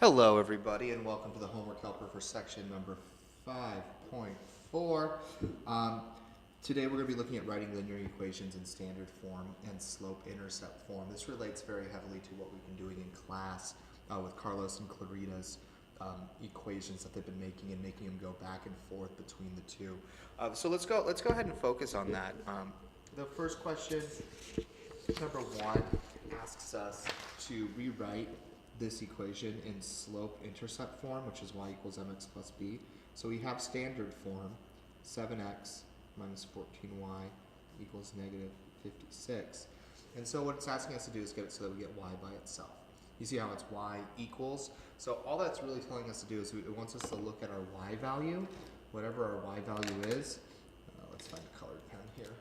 Hello, everybody, and welcome to the Homework Helper for section number 5.4. Today we're going to be looking at writing linear equations in standard form and slope-intercept form. This relates very heavily to what we've been doing in class with Carlos and Clarita's equations that they've been making and making them go back and forth between the two. So let's go ahead and focus on that. The first question, number 1, asks us to rewrite this equation in slope-intercept form, which is y equals mx plus b. So we have standard form, 7x minus 14y equals negative 56. And so what it's asking us to do is get it so that we get y by itself. You see how it's y equals? So all that's really telling us to do is it wants us to look at our y value, whatever our y value is. Let's find a colored pen here.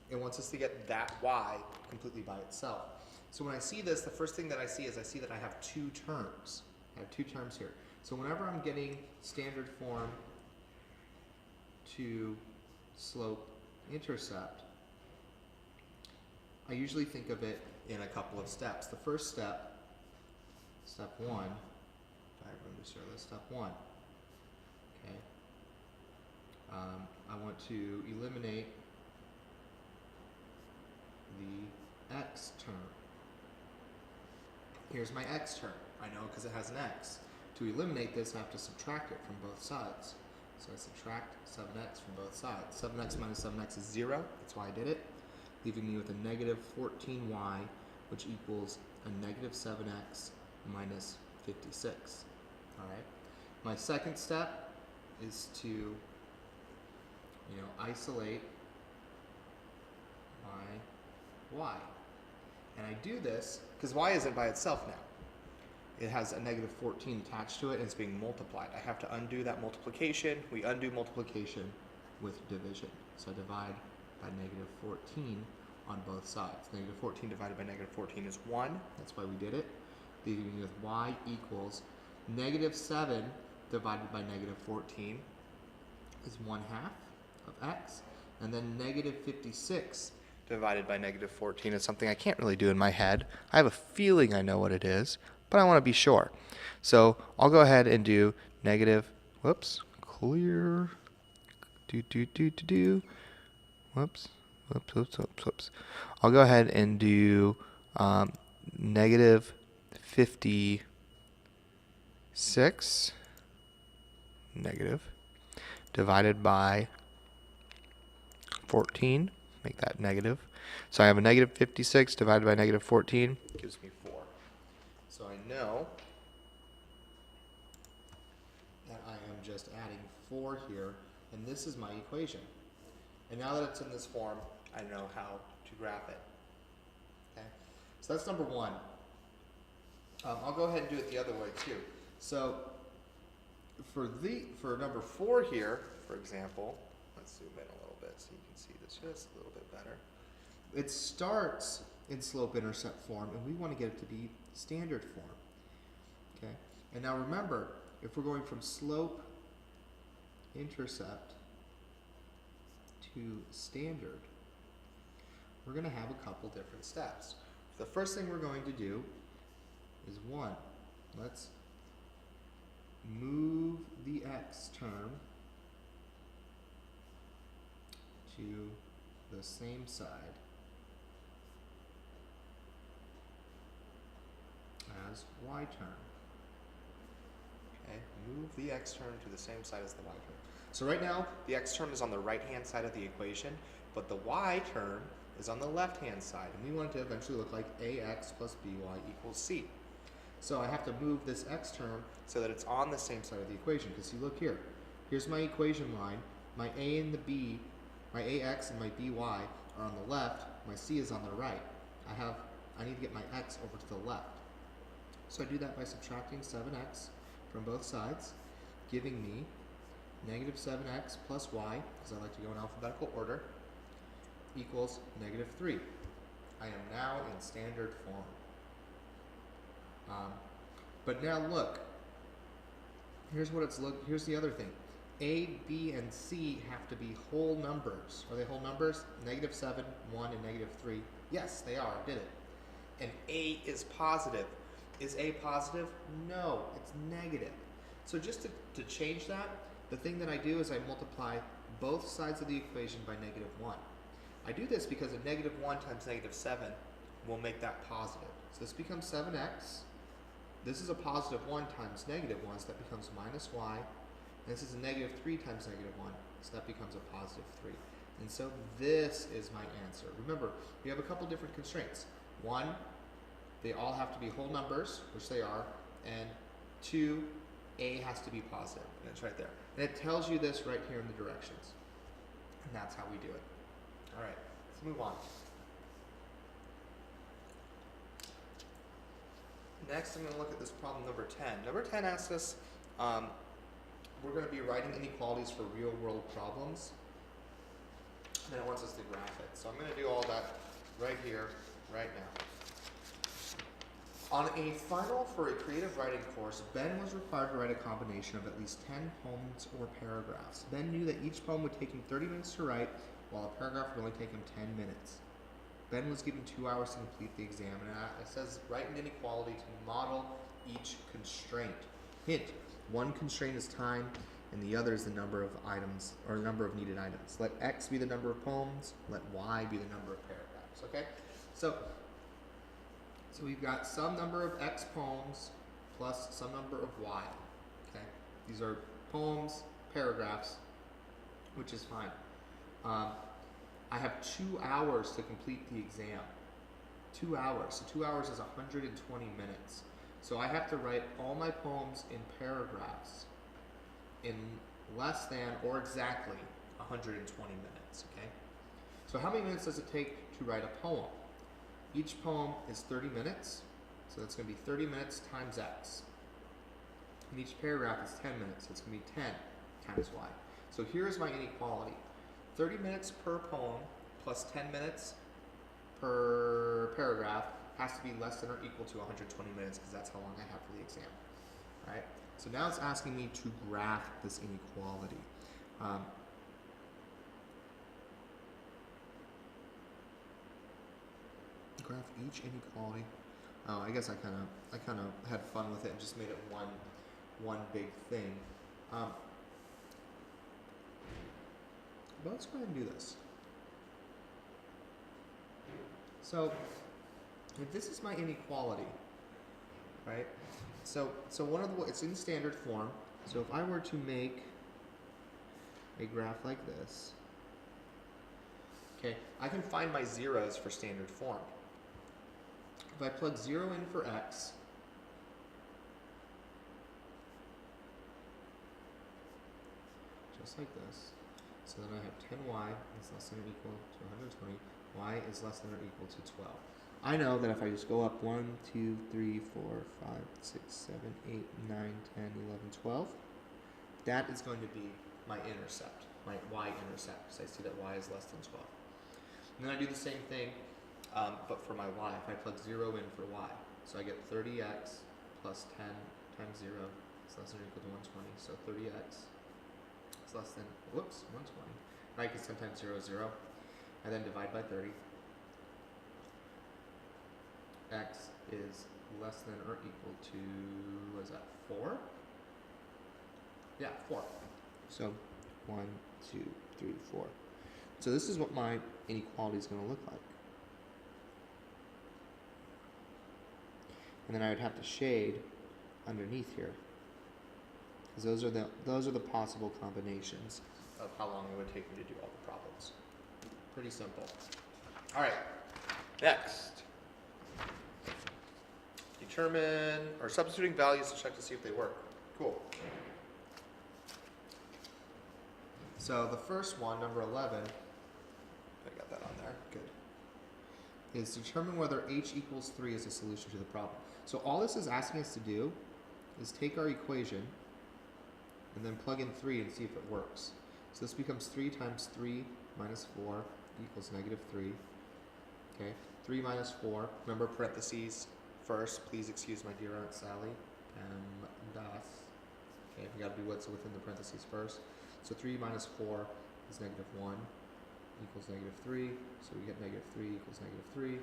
It wants us to get that y completely by itself. So when I see this, the first thing that I see is that I have two terms. I have two terms here. So whenever I'm getting standard form to slope-intercept, I usually think of it in a couple of steps. The first step, step 1, diagram to show this, step 1. Okay. I want to eliminate the x term. Here's my x term. I know because it has an x. To eliminate this, I have to subtract it from both sides. So I subtract 7x from both sides. 7x minus 7x is 0. That's why I did it. Leaving me with a negative 14y, which equals a negative 7x minus 56. All right. My second step is to, isolate my y. And I do this because y isn't by itself now. It has a negative 14 attached to it and it's being multiplied. I have to undo that multiplication. We undo multiplication with division. So I divide by negative 14 on both sides. Negative 14 divided by negative 14 is 1. That's why we did it. Leaving me with y equals negative 7 divided by negative 14 is 1/2 of x. And then negative 56 divided by negative 14 is something I can't really do in my head. I have a feeling I know what it is, but I want to be sure. So I'll go ahead and do negative, clear, whoops. I'll go ahead and do negative 56 divided by 14. Make that negative. So I have a negative 56 divided by negative 14 gives me 4. So I know that I am just adding 4 here, and this is my equation. And now that it's in this form, I know how to graph it. Okay, so that's number 1. I'll go ahead and do it the other way too. So for number 4 here, for example, let's zoom in a little bit so you can see this just a little bit better. It starts in slope-intercept form, and we want to get it to be standard form. Okay, and now remember, if we're going from slope-intercept to standard, we're going to have a couple different steps. The first thing we're going to do is 1. Let's move the x term to the same side as y term. Okay, move the x term to the same side as the y term. So right now, the x term is on the right-hand side of the equation, but the y term is on the left-hand side, and we want it to eventually look like ax plus by equals c. So I have to move this x term so that it's on the same side of the equation, because you look here. Here's my equation line. My a and the b, my ax and my by are on the left. My c is on the right. I need to get my x over to the left. So I do that by subtracting 7x from both sides, giving me negative 7x plus y, because I like to go in alphabetical order, equals negative 3. I am now in standard form. But now look, here's the other thing. A, B, and C have to be whole numbers. Are they whole numbers? Negative 7, 1, and negative 3. Yes, they are. I did it. And A is positive. Is A positive? No, it's negative. So just to change that, the thing that I do is I multiply both sides of the equation by negative 1. I do this because a negative 1 times negative 7 will make that positive. So this becomes 7x. This is a positive 1 times negative 1, so that becomes minus y. And this is a negative 3 times negative 1, so that becomes a positive 3. And so this is my answer. Remember, we have a couple different constraints. 1, they all have to be whole numbers, which they are, and 2, A has to be positive, and it's right there. And it tells you this right here in the directions. And that's how we do it. All right, let's move on. Next, I'm going to look at this problem number 10. Number 10 asks us, we're going to be writing inequalities for real-world problems. And then it wants us to graph it. So I'm going to do all that right here, right now. On a final for a creative writing course, Ben was required to write a combination of at least 10 poems or paragraphs. Ben knew that each poem would take him 30 minutes to write, while a paragraph would only take him 10 minutes. Ben was given 2 hours to complete the exam, and it says write an inequality to model each constraint. Hint, one constraint is time, and the other is the number of items, or number of needed items. Let X be the number of poems, let Y be the number of paragraphs, okay? So we've got some number of X poems plus some number of Y, okay? These are poems, paragraphs, which is fine. I have 2 hours to complete the exam. 2 hours. So 2 hours is 120 minutes. So I have to write all my poems in paragraphs in less than or exactly 120 minutes, okay? So how many minutes does it take to write a poem? Each poem is 30 minutes, so that's going to be 30 minutes times X. And each paragraph is 10 minutes, so it's going to be 10 times Y. So here's my inequality. 30 minutes per poem plus 10 minutes per paragraph has to be less than or equal to 120 minutes because that's how long I have for the exam. All right? So now it's asking me to graph this inequality. Graph each inequality. Oh, I guess I kind of had fun with it and just made it one big thing. But let's go ahead and do this. So if this is my inequality, right? So one of the, it's in standard form. So if I were to make a graph like this, okay, I can find my zeros for standard form. If I plug 0 in for X, just like this, so then I have 10y is less than or equal to 120, y is less than or equal to 12. I know that if I just go up 1, 2, 3, 4, 5, 6, 7, 8, 9, 10, 11, 12, that is going to be my intercept, my y-intercept, because I see that y is less than 12. And then I do the same thing, but for my y. If I plug 0 in for y, so I get 30x plus 10 times 0 is less than or equal to 120, so 30x is less than, 120. Right, because 10 times 0 is 0. And then divide by 30. X is less than or equal to, what is that, 4? Yeah, 4. So 1, 2, 3, 4. So this is what my inequality is going to look like. And then I would have to shade underneath here, because those are the possible combinations of how long it would take me to do all the problems. Pretty simple. All right, next. Determine, or substituting values to check to see if they work. Cool. So the first one, number 11, I got that on there, good, is determine whether h equals 3 is a solution to the problem. So all this is asking us to do is take our equation and then plug in 3 and see if it works. So this becomes 3 times 3 minus 4 equals negative 3. Okay, 3 minus 4, remember parentheses first, please excuse my dear Aunt Sally. Das. Okay, we gotta do what's within the parentheses first. So 3 minus 4 is negative 1 equals negative 3. So we get negative 3 equals negative 3.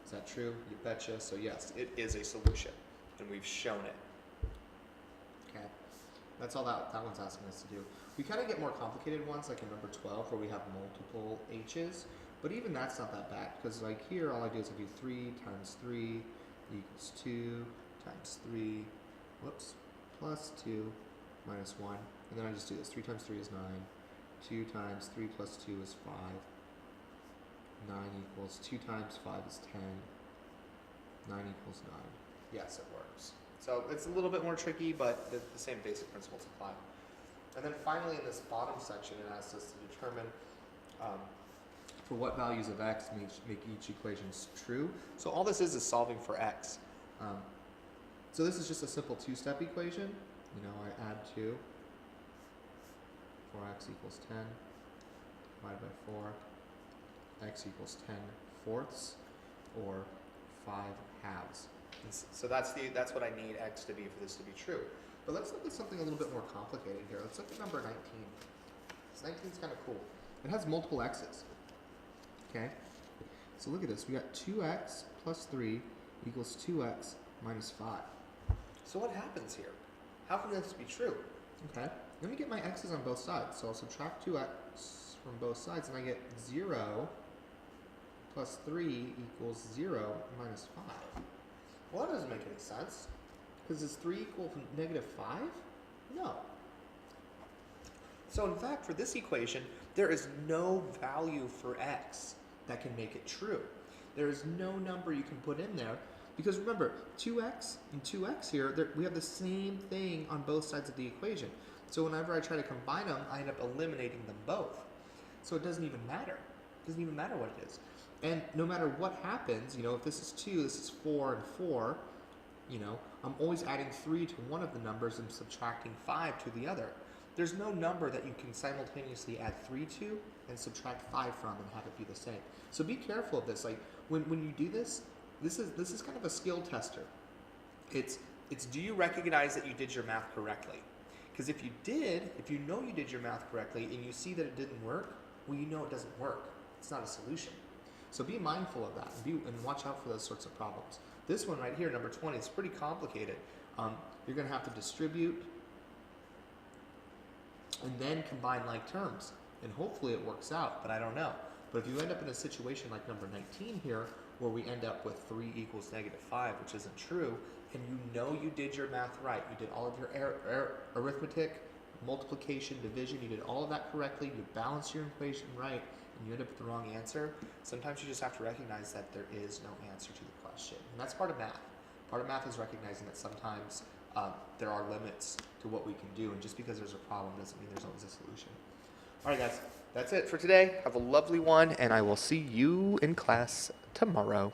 Is that true? You betcha. So yes, it is a solution, and we've shown it. Okay, that's all that one's asking us to do. We kind of get more complicated ones, like in number 12, where we have multiple h's, but even that's not that bad, because like here, all I do is I do 3 times 3 equals 2 times 3, whoops, plus 2 minus 1, and then I just do this. 3 times 3 is 9, 2 times 3 plus 2 is 5, 9 equals 2 times 5 is 10, 9 equals 9. Yes, it works. So it's a little bit more tricky, but the same basic principles apply. And then finally in this bottom section, it asks us to determine for what values of x make each equation true. So all this is solving for x. So this is just a simple two-step equation. You know, I add 2, 4x equals 10, divided by 4, x equals 10 fourths, or 5 halves. And so that's what I need x to be for this to be true. But let's look at something a little bit more complicated here. Let's look at number 19. This 19 is kind of cool. It has multiple x's. Okay? So look at this. We got 2x plus 3 equals 2x minus 5. So what happens here? How can this be true? Okay, let me get my x's on both sides. So I'll subtract 2x from both sides, and I get 0 plus 3 equals 0 minus 5. Well, that doesn't make any sense. Because is 3 equal to negative 5? No. So in fact, for this equation, there is no value for x that can make it true. There is no number you can put in there. Because remember, 2x and 2x here, we have the same thing on both sides of the equation. So whenever I try to combine them, I end up eliminating them both. So it doesn't even matter. It doesn't even matter what it is. And no matter what happens, you know, if this is 2, this is 4 and 4, you know, I'm always adding 3 to one of the numbers and subtracting 5 to the other. There's no number that you can simultaneously add 3 to and subtract 5 from and have it be the same. So be careful of this. Like when you do this, this is kind of a skill tester. It's do you recognize that you did your math correctly? Because if you did, if you know you did your math correctly and you see that it didn't work, well, you know it doesn't work. It's not a solution. So be mindful of that and watch out for those sorts of problems. This one right here, number 20, is pretty complicated. You're going to have to distribute and then combine like terms. And hopefully it works out, but I don't know. But if you end up in a situation like number 19 here, where we end up with 3 equals negative 5, which isn't true, and you know you did your math right, you did all of your arithmetic, multiplication, division, you did all of that correctly, you balanced your equation right, and you end up with the wrong answer, sometimes you just have to recognize that there is no answer to the question. And that's part of math. Part of math is recognizing that sometimes there are limits to what we can do, and just because there's a problem doesn't mean there's always a solution. All right, guys, that's it for today. Have a lovely one, and I will see you in class tomorrow.